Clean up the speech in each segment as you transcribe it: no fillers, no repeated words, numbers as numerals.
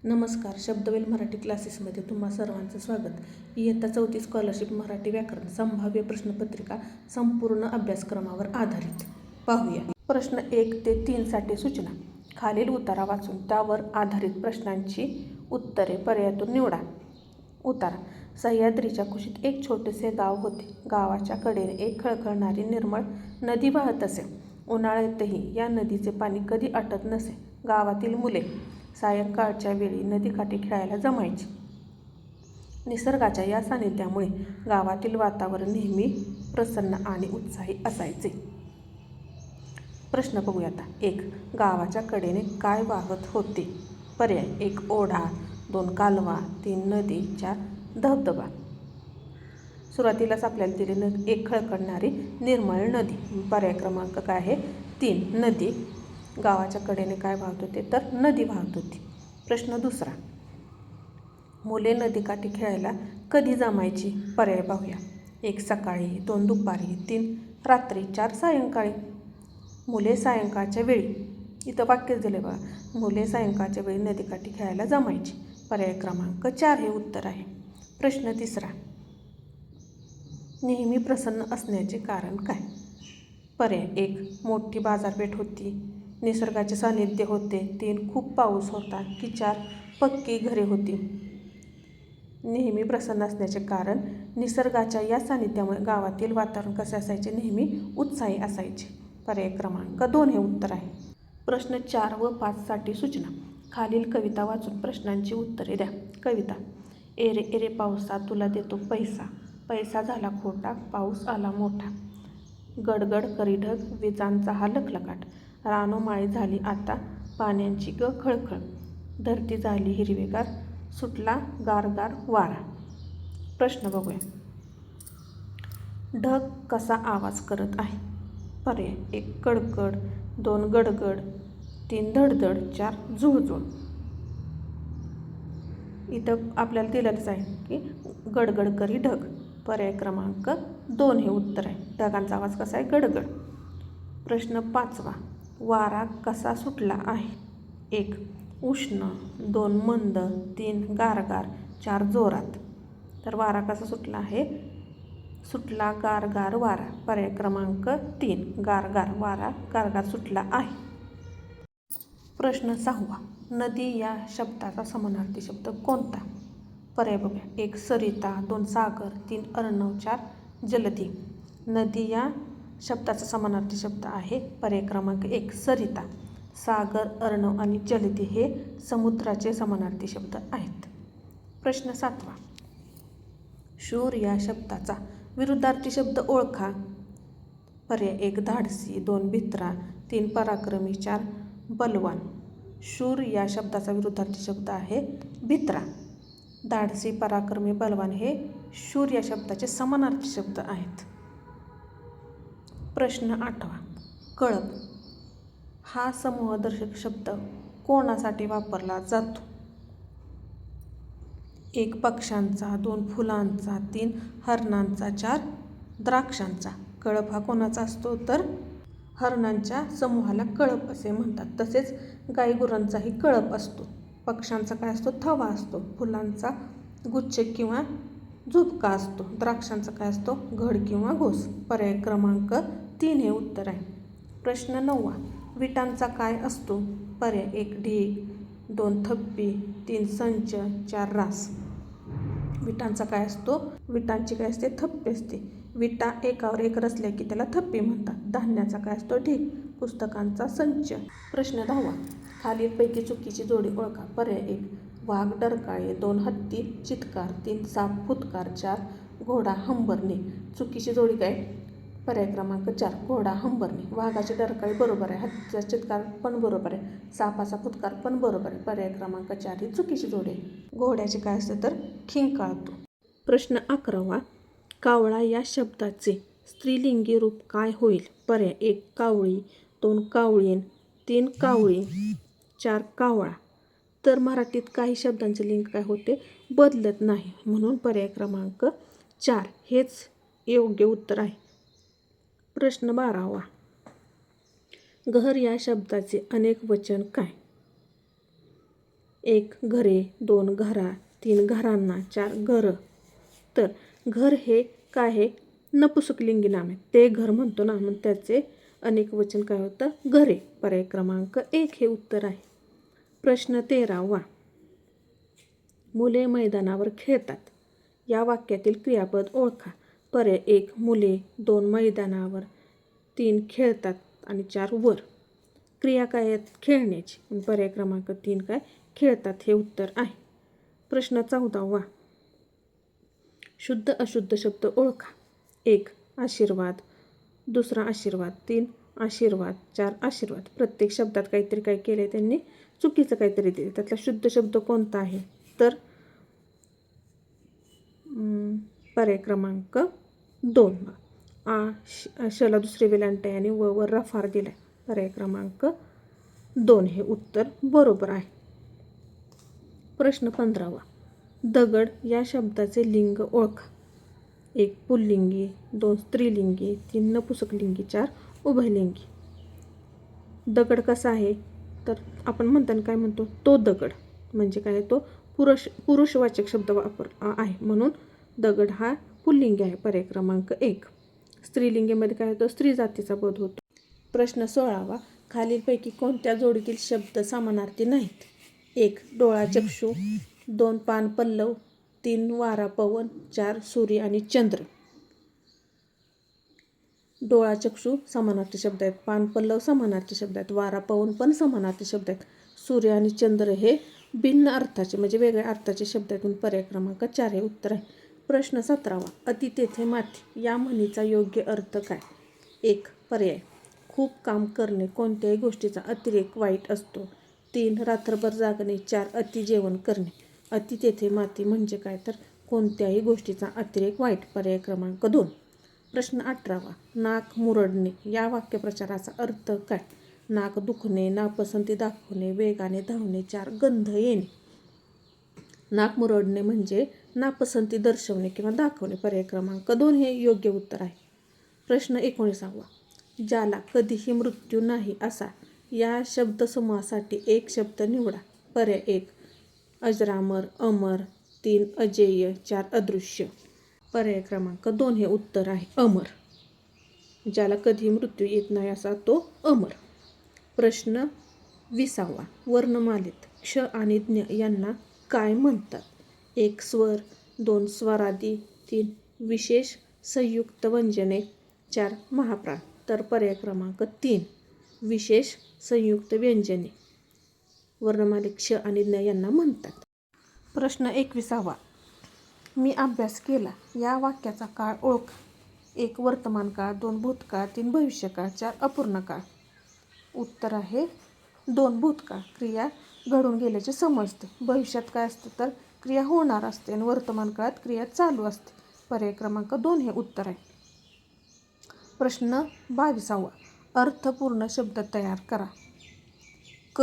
नमस्कार. शब्दवेल मराठी क्लासेसमध्ये तुम्हा सर्वांचं स्वागत. इयत्ता 4थी स्कॉलरशिप मराठी व्याकरण संभाव्य प्रश्नपत्रिका संपूर्ण अभ्यासक्रमावर आधारित. पाहूया. प्रश्न 1 ते 3 साठी सूचना. खालील उतारा वाचून त्यावर आधारित प्रश्नांची उत्तरे पर्यायातून निवडा. उतारा. सह्याद्रीच्या कुशीत एक छोटेसे गाव होते. गावाच्या कडेने एक खळखळणारी निर्मळ नदी वाहत असे. उन्हाळ्यातही या नदीचे पाणी कधी आटत नसे. गावातील मुले सायंकाळच्या वेळी नदीकाठी खेळायला जमायची. निसर्गाच्या या सानिध्यामुळे गावातील वातावरण नेहमी प्रसन्न आणि उत्साही असायचे. प्रश्न बघूया आता. 1. गावाच्या कडेने काय वाहत होते? पर्याय. 1 ओढा, 2 कालवा, 3 नदी, 4 धबधबा. सुरुवातीलाच आपल्याला दिलेलं 1 खळखळणारी निर्मळ नदी. पर्याय क्रमांक काय आहे? 3 नदी. गावाच्या कडेने काय वाहत होते? तर नदी वाहत होती. प्रश्न 2. मुले नदीकाठी खेळायला कधी जमायची? पर्याय पाहूया. 1 सकाळी, 2 दुपारी, 3 रात्री, 4 सायंकाळी. मुले सायंकाळच्या वेळी, इथं वाक्यच दिले बघा, मुले सायंकाळच्या वेळी नदीकाठी खेळायला जमायची. पर्याय क्रमांक 4 हे उत्तर आहे. प्रश्न 3. नेहमी प्रसन्न असण्याचे कारण काय? पर्याय. 1 मोठी बाजारपेठ होती, निसर्गाचे सानिध्य होते, 3 खूप पाऊस होता, की 4 पक्की घरे होती. नेहमी प्रसन्न असण्याचे कारण निसर्गाच्या या सानिध्यामुळे गावातील वातावरण कसे असायचे? नेहमी उत्साही असायचे. पर्याय क्रमांक 2 हे उत्तर आहे. प्रश्न 4 व 5 साठी सूचना. खालील कविता वाचून प्रश्नांची उत्तरे द्या. कविता. एरे एरे पावसा तुला देतो पैसा, पैसा झाला खोटा, पाऊस आला मोठा. गडगड करी ढग, विजांचा हा लखलखाट, रानोमाळी झाली आता पाण्याची ग खळखळ, धरती झाली हिरवीगार, सुटला गारगार वारा. प्रश्न बघूया. ढग कसा आवाज करत आहे? पर्याय. 1 कडकड, 2 गडगड, 3 धडधड, 4 झुळझुळ. इथं आपल्याला दिलेलंच आहे की गडगड करी ढग. पर्याय क्रमांक 2 हे उत्तर आहे. ढगांचा आवाज कसा आहे? गडगड. प्रश्न 5. वारा कसा सुटला आहे? 1 उष्ण, 2 मंद, 3 गारगार, 4 जोरात. तर वारा कसा सुटला आहे? सुटला गारगार वारा. पर्याय क्रमांक 3 गारगार वारा, गारगार सुटला आहे. प्रश्न 6. नदी या शब्दाचा समानार्थी शब्द कोणता? पर्याय बघूया. 1 सरिता, 2 सागर, 3 अर्णव, 4 जलधी. नदी या शब्दाचा समानार्थी शब्द आहे पर्याय क्रमांक 1 सरिता. सागर, अर्णव आणि जलधी हे समुद्राचे समानार्थी शब्द आहेत. प्रश्न 7. शूर या शब्दाचा विरुद्धार्थी शब्द ओळखा. पर्याय. 1 धाडसी, 2 भित्रा, 3 पराक्रमी, 4 बलवान. शूर या शब्दाचा विरुद्धार्थी शब्द आहे भित्रा. धाडसी, पराक्रमी, बलवान हे शूर या शब्दाचे समानार्थी शब्द आहेत. प्रश्न 8. कळप हा समूहदर्शक शब्द कोणासाठी वापरला जातो? 1 पक्ष्यांचा, 2 फुलांचा, 3 हरणांचा, 4 द्राक्षांचा. कळप हा कोणाचा असतो? तर हरणांच्या समूहाला कळप असे म्हणतात. तसेच गाईगुरांचाही कळप असतो. पक्ष्यांचा काय असतो? थवा असतो. फुलांचा गुच्छ किंवा झुपका असतो. द्राक्षांचा काय असतो? घड किंवा घोस. पर्याय क्रमांक 3 हे उत्तर आहे. प्रश्न 9. विटांचा काय असतो? पर्याय. 1 ढीग, 2 थप्पी, 3 संच, 4 रास. विटांचा काय असतो? विटांची काय असते? थप्पी असते. विटा एकावर एक रचल्या की त्याला थप्पी म्हणतात. धान्याचा काय असतो? ढीग. पुस्तकांचा संच. प्रश्न 10. खालीलपैकी चुकीची जोडी ओळखा. पर्याय. 1 वाघ डरकाळे, 2 हत्ती चित्कार, 3 साप फुटकार, 4 घोडा हंबरणे. चुकीची जोडी काय? पर्याय क्रमांक 4 घोडा हंबरणे. वाघाची डरकाळी बरोबर आहे, हत्तीचा चित्कार पण बरोबर आहे, सापाचा फुटकार पण बरोबर आहे. पर्याय क्रमांक 4 ही चुकीची जोडी आहे. घोड्याचे काय असते? तर खिंकाळतो. प्रश्न 11. कावळा या शब्दाचे स्त्रीलिंगी रूप काय होईल? पर्याय. 1 कावळी, 2 कावळीन, 3 कावळी, 4 कावळा. तर मराठीत काही शब्दांचे लिंग काय होते? बदलत नाही. म्हणून पर्याय क्रमांक 4 हेच योग्य उत्तर आहे. प्रश्न 12. गहर या शब्दाचे अनेक वचन काय? 1 घरे, 2 घरा, 3 घरांना, 4 घरं. तर घर हे काय आहे? नपुसकलिंगी नाम आहे. ते घर म्हणतो ना, मग त्याचे अनेक वचन काय होतं? घरे. पर्याय क्रमांक 1 हे उत्तर आहे. प्रश्न 13वा. मुले मैदानावर खेळतात. या वाक्यातील क्रियापद ओळखा. पर्याय 1 मुले, 2 मैदानावर, 3 खेळतात आणि 4 वर. क्रिया काय आहेत? खेळण्याची. पर्याय क्रमांक 3 काय? खेळतात हे उत्तर आहे. प्रश्न 14वा. शुद्ध अशुद्ध शब्द ओळखा. 1 आशीर्वाद, 2 आशीर्वाद, 3 आशीर्वाद, 4 आशीर्वाद. प्रत्येक शब्दात काहीतरी काय केलं त्यांनी? चुकीचं काहीतरी दिले. त्यातला शुद्ध शब्द कोणता आहे? तर पर्याय क्रमांक 2. शला दुसरे वेलांट आहे आणि वर रफार दिलाय. पर्याय क्रमांक 2 हे उत्तर बरोबर आहे. प्रश्न 15वा. दगड या शब्दाचे लिंग ओळखा. 1 पुल्लिंगी, 2 स्त्रीलिंगी, 3 नपुसकलिंगी, 4 उभयलिंगी. दगड कसा आहे? तर आपण म्हणताना काय म्हणतो? तो दगड. म्हणजे काय? तो पुरुषवाचक शब्द आहे, म्हणून दगड हा पुल्लिंगी आहे. पर्याय क्रमांक 1. स्त्रीलिंगीमध्ये काय होतं? स्त्री जातीचा बोध होतो. प्रश्न 16वा. खालीलपैकी कोणत्या जोडीतील शब्द समानार्थी नाहीत? 1 डोळा चक्षु, 2 पान पल्लव, 3 वारा पवन, 4 सूर्य आणि चंद्र. डोळा चक्षु समानार्थी शब्द आहेत, पान पल्लव समानार्थी शब्द आहेत, वारा पवन पण समानार्थी शब्द आहेत, सूर्य आणि चंद्र हे भिन्न अर्थाचे म्हणजे वेगळ्या अर्थाचे शब्द आहेत. म्हणून पर्याय क्रमांक 4 हे उत्तर आहे. प्रश्न 17वा. अति तेथे माती या म्हणीचा योग्य अर्थ काय? 1 पर्याय खूप काम करणे, कोणत्याही गोष्टीचा अतिरेक वाईट असतो. 3 रात्रभर जागणे, 4 अति जेवण करणे. अति तेथे माती म्हणजे काय? तर कोणत्याही गोष्टीचा अतिरेक वाईट. पर्याय क्रमांक 2. प्रश्न 18वा. नाक मुरडणे या वाक्यप्रचाराचा अर्थ काय? नाक दुखणे, नापसंती दाखवणे, वेगाने धावणे, 4 गंध येणे. नाक मुरडणे म्हणजे नापसंती दर्शवणे किंवा दाखवणे. पर्याय क्रमांक 2 हे योग्य उत्तर आहे. प्रश्न 19वा. ज्याला कधीही मृत्यू नाही असा या शब्दसमूहासाठी एक शब्द निवडा. पर्याय 1 अजरामर, अमर, 3 अजेय, 4 अदृश्य. पर्याय क्रमांक 2 हे उत्तर आहे. अमर. ज्याला कधीही मृत्यू येत नाही असा तो अमर. प्रश्न 20वा. वर्णमालेत क्ष आणि ज्ञ यांना काय म्हणतात? 1 स्वर, 2 स्वरादी, 3 विशेष संयुक्त व्यंजने, 4 महाप्राण. तर पर्याय क्रमांक 3 विशेष संयुक्त व्यंजने वर्णमालेत क्ष आणि ज्ञ यांना म्हणतात. प्रश्न 21वा. मी अभ्यास केला या वाक्याचा काळ ओळखा. 1 वर्तमान काळ, 2 भूतकाळ, 3 भविष्यकाळ, 4 अपूर्ण काळ. उत्तर आहे 2 भूतकाळ. क्रिया घडून गेल्याचे समजते. भविष्यात काय असतं? तर क्रिया होणार असते आणि वर्तमान काळात क्रिया चालू असते. पर्याय क्रमांक 2 हे उत्तर आहे. प्रश्न 22वा. अर्थपूर्ण शब्द तयार करा. क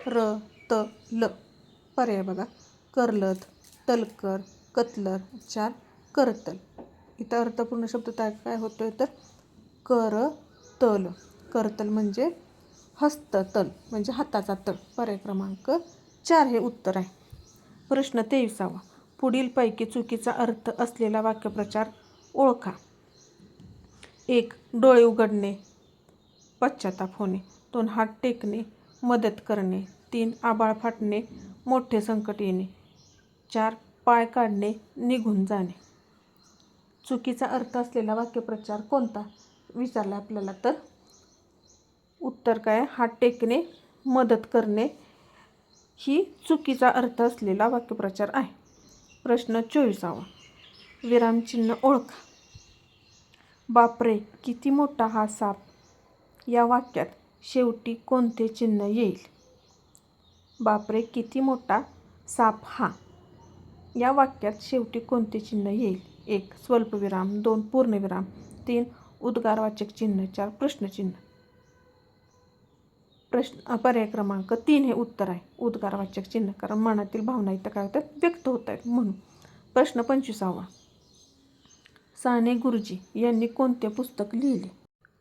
र त ल. पर्याय बघा. करलत, तलकर, कतलर, 4 करतल. इथं अर्थपूर्ण शब्द काय होतोय? तर करतल. करतल म्हणजे हस्ततल म्हणजे हाताचा तळ. पर्याय क्रमांक 4 हे उत्तर आहे. प्रश्न 23वा. पुढीलपैकी चुकीचा अर्थ असलेला वाक्यप्रचार ओळखा. 1 डोळे उघडणे, पश्चाताप होणे, 2 हात टेकणे, मदत करणे, 3 आभाळ फाटणे, मोठे संकट येणे, 4 पाय काढणे, निघून जाणे. चुकीचा अर्थ असलेला वाक्यप्रचार कोणता विचारला आपल्याला? तर उत्तर काय? हात टेकणे, मदत करणे ही चुकीचा अर्थ असलेला वाक्यप्रचार आहे. प्रश्न 24वा. विरामचिन्ह ओळखा. बापरे किती मोठा हा साप या वाक्यात शेवटी कोणते चिन्ह येईल? बापरे किती मोठा साप हा या वाक्यात शेवटी कोणते चिन्ह येईल? 1 स्वल्पविराम, 2 पूर्णविराम, 3 उद्गारवाचक चिन्ह, 4 प्रश्नचिन्ह. पर्याय क्रमांक 3 हे उत्तर आहे. उद्गारवाचक चिन्ह. कारण मनातील भावना इथं काय होतात? व्यक्त होत आहेत म्हणून. प्रश्न 25वा. साने गुरुजी यांनी कोणते पुस्तक लिहिले?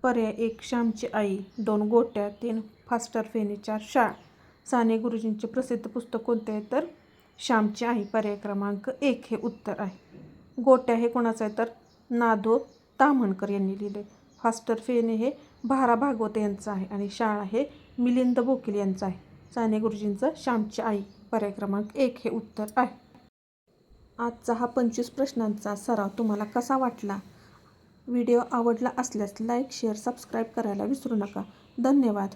पर्याय 1 श्यामची आई, 2 गोट्या, 3 फास्टर फेणी, 4 शाळा. साने गुरुजींचे प्रसिद्ध पुस्तक कोणते आहे तर श्यामची आई, पर्याय क्रमांक 1 हे उत्तर आहे. गोट्या हे कोणाचं आहे तर ना. ताम्हणकर यांनी लिहिले. फास्टर फेणे हे भा. रा. भागवत यांचं आहे आणि शाळा हे मिलिंद बोकील यांचं आहे. साने गुरुजींचं श्यामची आई, पर्याय क्रमांक 1 हे उत्तर आहे. आजचा हा 25 प्रश्नांचा सराव तुम्हाला कसा वाटला? व्हिडिओ आवडला असल्यास लाईक, शेअर, सबस्क्राईब करायला विसरू नका. धन्यवाद.